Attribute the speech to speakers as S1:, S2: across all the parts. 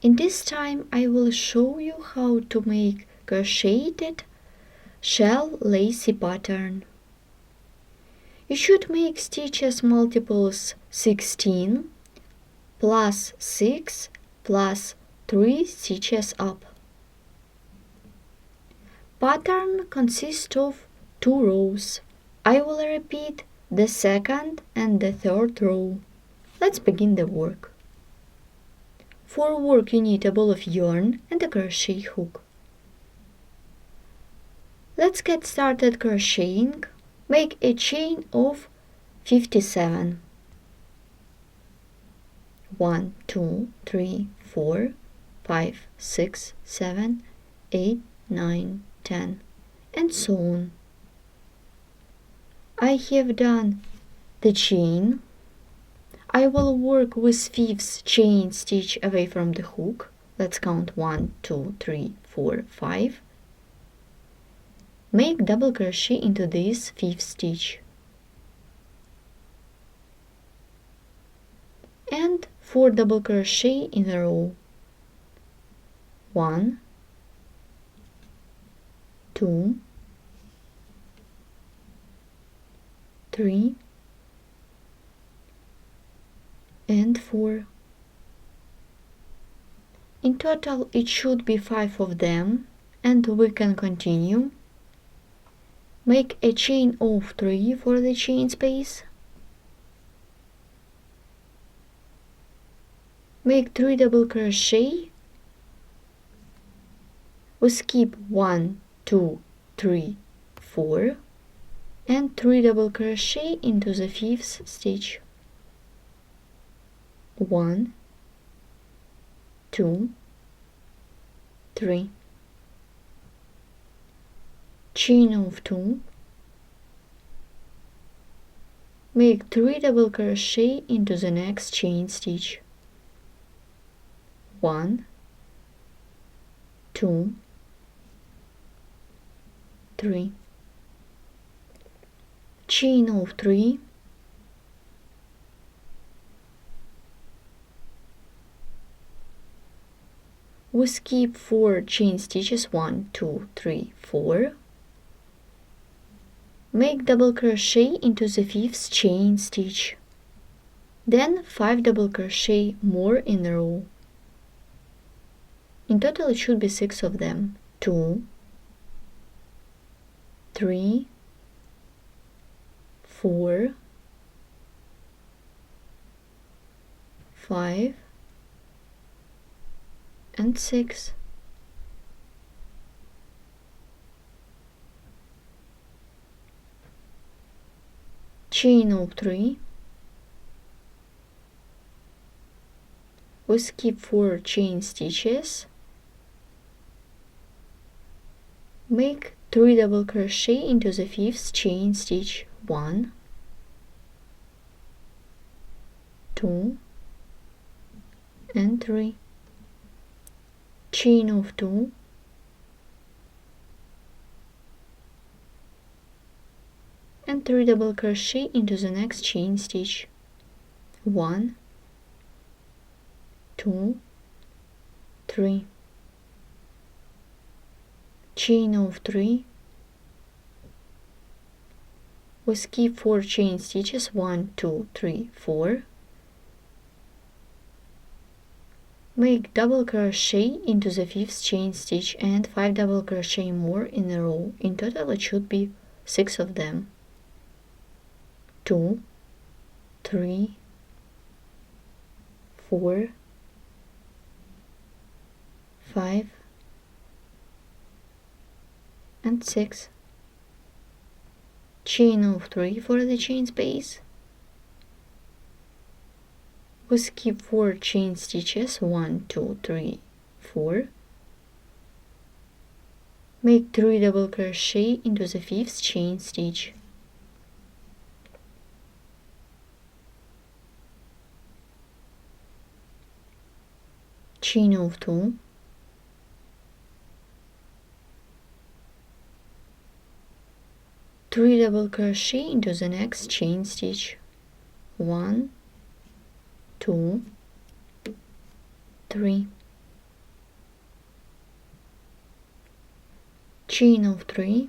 S1: In this time I will show you how to make crocheted shell lacy pattern. You should make stitches multiples 16 plus 6 plus 3 stitches up. Pattern consists of 2 rows. I will repeat the second and the third row. Let's begin the work. For work you need a ball of yarn and a crochet hook. Let's get started crocheting. Make a chain of 57. 1, 2, 3, 4, 5, 6, 7, 8, 9, 10, and so on. I have done the chain. I will work with 5th chain stitch away from the hook. Let's count 1, 2, 3, 4, 5. Make double crochet into this 5th stitch. And 4 double crochet in a row. 1, 2, 3, and 4. In total it should be 5 of them, and we can continue. Make a chain of 3 for the chain space. Make 3 double crochet. We skip 1, 2, 3, 4 and 3 double crochet into the 5th stitch. 1, 2, 3. Chain of 2. Make 3 double crochet into the next chain stitch. 1, 2, 3. Chain of 3. We skip 4 chain stitches, 1, 2, 3, 4. Make double crochet into the 5th chain stitch. Then 5 double crochet more in a row. In total it should be 6 of them. 2, 3, 4, 5, and 6. Chain of 3. We skip 4 chain stitches. Make 3 double crochet into the 5th chain stitch. 1, 2, and 3. Chain of 2. And 3 double crochet into the next chain stitch. 1, 2, 3. Chain of 3. We skip 4 chain stitches, 1, 2, 3, 4. Make double crochet into the 5th chain stitch and 5 double crochet more in a row. In total it should be 6 of them. 2, 3, 4, 5, and 6. Chain of 3 for the chain space. We skip 4 chain stitches, 1, 2, 3, 4. Make 3 double crochet into the 5th chain stitch. Chain of 2. Three double crochet into the next chain stitch. 1, 2, 3. chain of 3,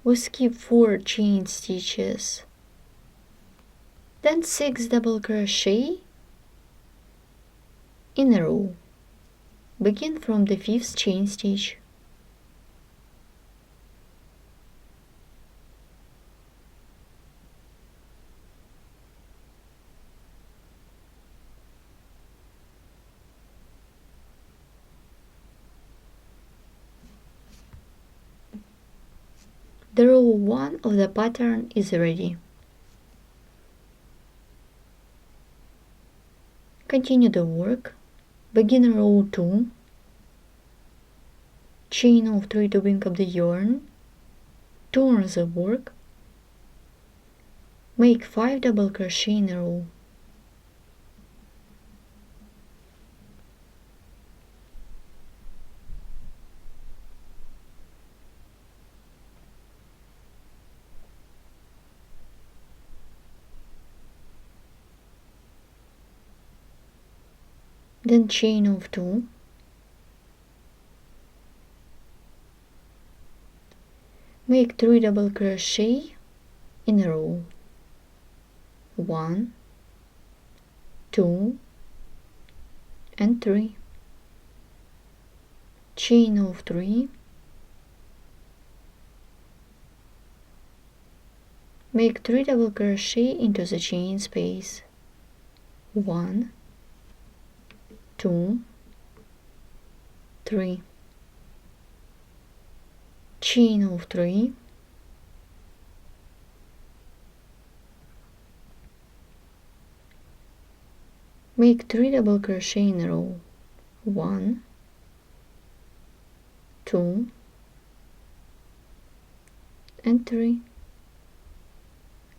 S1: we skip 4 chain stitches, then 6 double crochet in a row. Begin from the 5th chain stitch. The row 1 of the pattern is ready. Continue the work. Begin row 2, chain of 3 to bring up the yarn, turn the work, make 5 double crochet in a row. Then chain of 2, make 3 double crochet in a row. 1, 2 and 3. Chain of 3, make 3 double crochet into the chain space. 1, 2, 3. Chain of 3, make 3 double crochet in a row. 1, 2 and 3.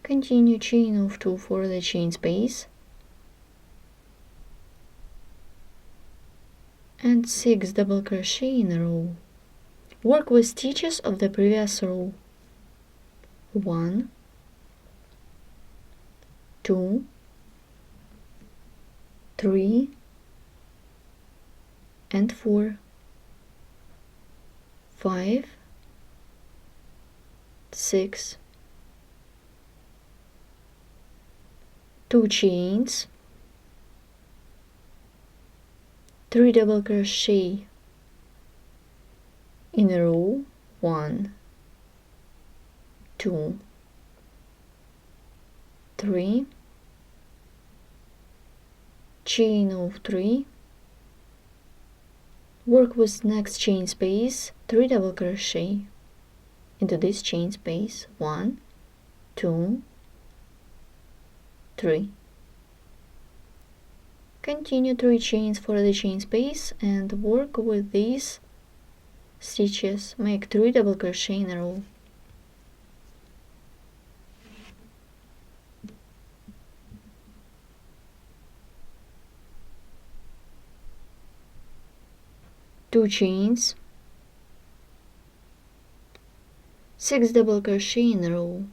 S1: Continue chain of 2 for the chain space and 6 double crochet in a row. Work with stitches of the previous row. 1, 2, 3 and 4, 5, 6, 2 chains, 3 double crochet in a row. 1, 2, 3, chain of 3, work with next chain space, 3 double crochet into this chain space. 1, 2, 3. Continue 3 chains for the chain space and work with these stitches. Make 3 double crochet in a row. Two chains, 6 double crochet in a row.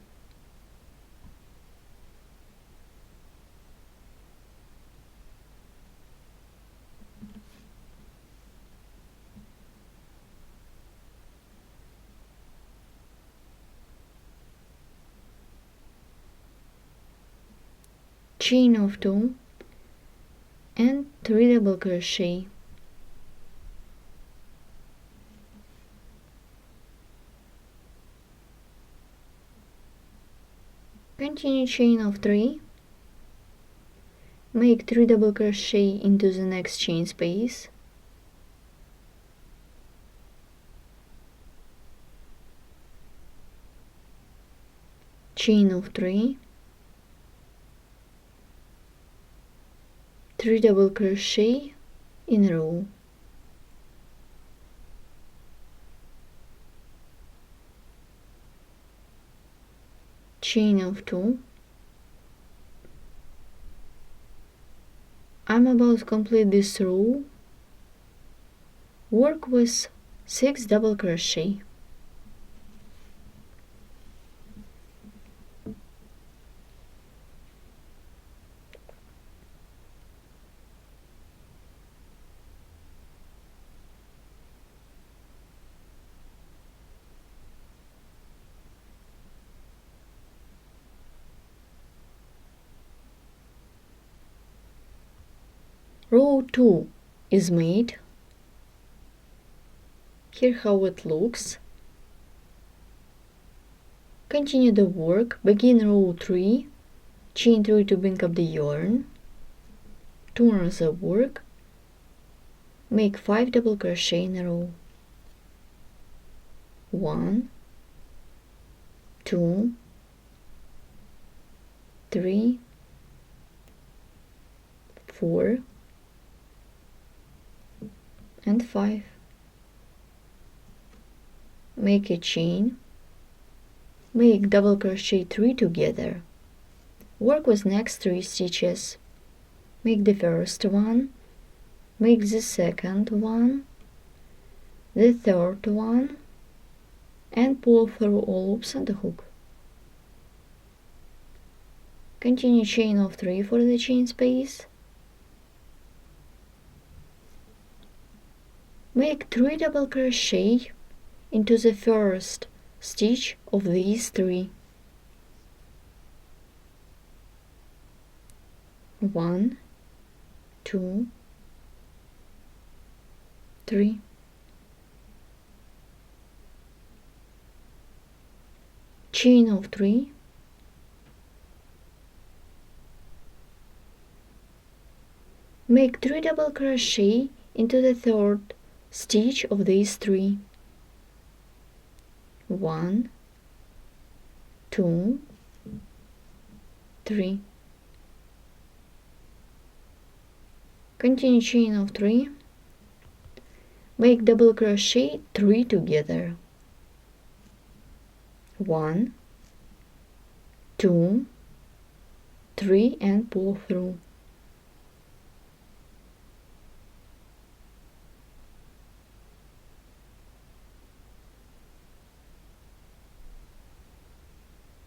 S1: Chain of 2 and 3 double crochet. Continue chain of 3, make 3 double crochet into the next chain space, chain of 3, 3 double crochet in a row, chain of 2. I'm about to complete this row. Work with 6 double crochet. Row 2 is made. Here how it looks. Continue the work. Begin row 3, chain 3 to bring up the yarn, turn the work, make 5 double crochet in a row. 1, 2, 3, 4, and 5. Make a chain, make double crochet 3 together. Work with next 3 stitches. Make the first one, make the second one, the third one, and pull through all loops on the hook. Continue chain of 3 for the chain space. Make 3 double crochet into the first stitch of these 3. 1, 2, 3. Chain of 3. Make 3 double crochet into the third stitch of these 3. 1, 2, 3. Continue chain of 3. Make double crochet 3 together. 1, 2, 3, and pull through.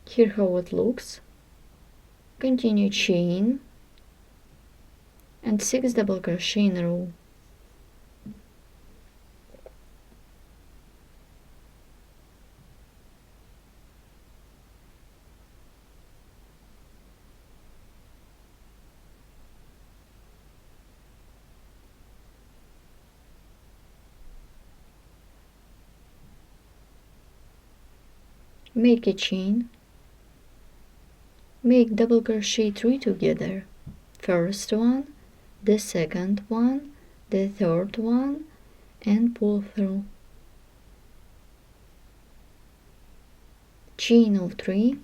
S1: Here how it looks. Continue chain and 6 double crochet in a row. Make a chain, make double crochet 3 together. First one, the second one, the third one, and pull through. Chain of 3.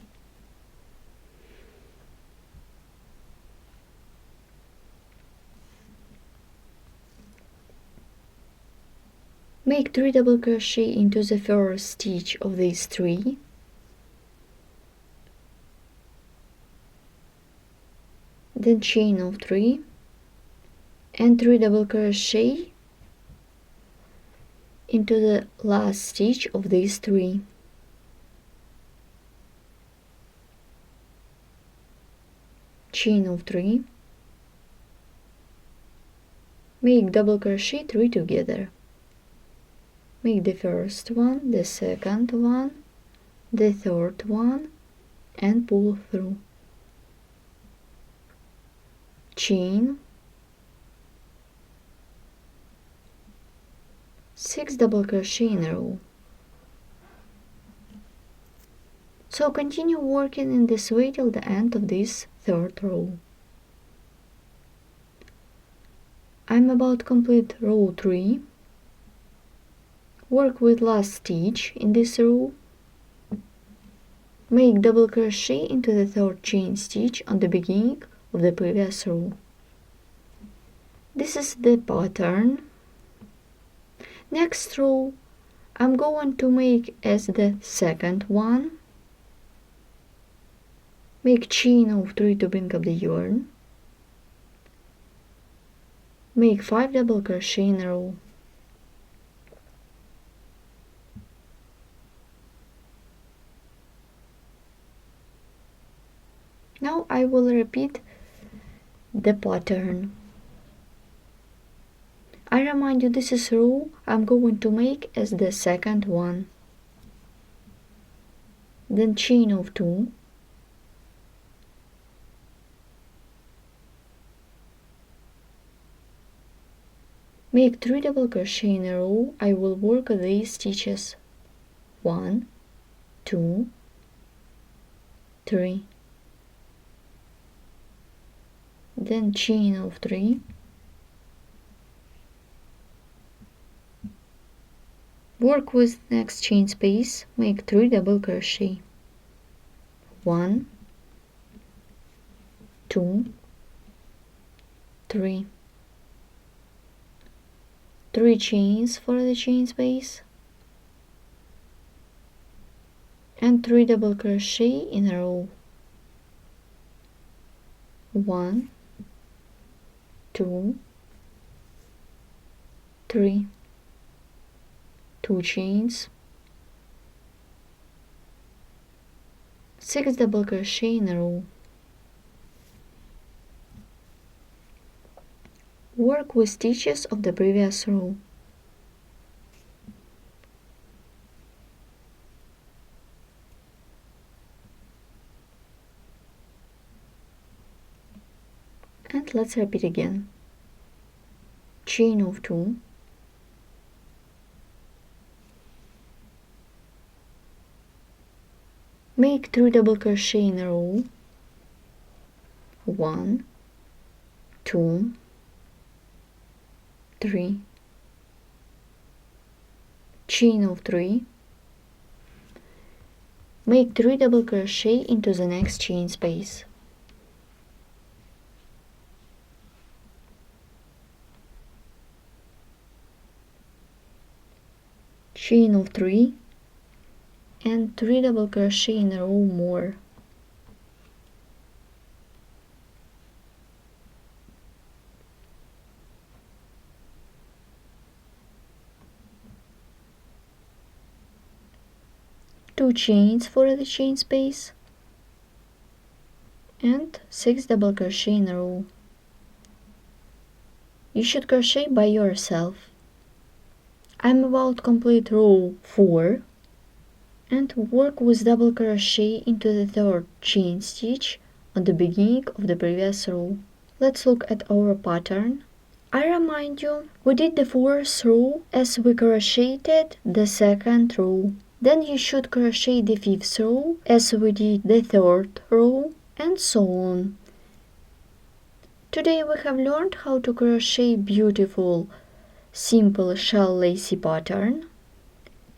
S1: Make 3 double crochet into the first stitch of these 3. Then chain of 3 and 3 double crochet into the last stitch of these 3. Chain of 3. Make double crochet 3 together. Make the first one, the second one, the third one, and pull through. Chain, 6 double crochet in a row. So continue working in this way till the end of this third row. I'm about to complete row 3. Work with last stitch in this row. Make double crochet into the third chain stitch on the beginning of the previous row. This is the pattern. Next row I'm going to make as the second one. Make chain of 3 to bring up the yarn. Make 5 double crochet in a row. Now I will repeat the pattern. I remind you, this is row I'm going to make as the second one. Then chain of 2. Make 3 double crochet in a row. I will work these stitches. 1, 2, 3. Then chain of 3. Work with next chain space. Make 3 double crochet. 1, 2, 3. 3 chains for the chain space and 3 double crochet in a row. 1, 2, 3. 2 chains, 6 double crochet in a row. Work with stitches of the previous row. And let's repeat again. Chain of 2, make 3 double crochet in a row. 1, 2, 3. Chain of 3. Make 3 double crochet into the next chain space. Chain of 3 and 3 double crochet in a row more. Two chains for the chain space and 6 double crochet in a row. You should crochet by yourself. I'm about to complete row 4 and work with double crochet into the third chain stitch on the beginning of the previous row. Let's look at our pattern. I remind you, we did the 4th row as we crocheted the 2nd row. Then you should crochet the 5th row as we did the 3rd row, and so on. Today we have learned how to crochet beautiful simple shell lacy pattern.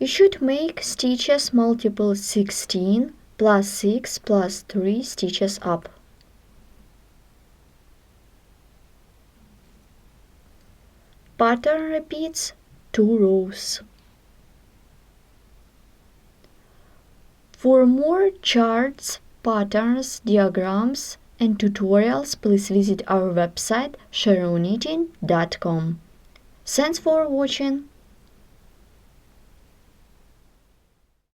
S1: You should make stitches multiple 16 plus 6 plus 3 stitches up. Pattern repeats 2 rows. For more charts, patterns, diagrams, and tutorials, please visit our website sharonknitting.com. Thanks for watching.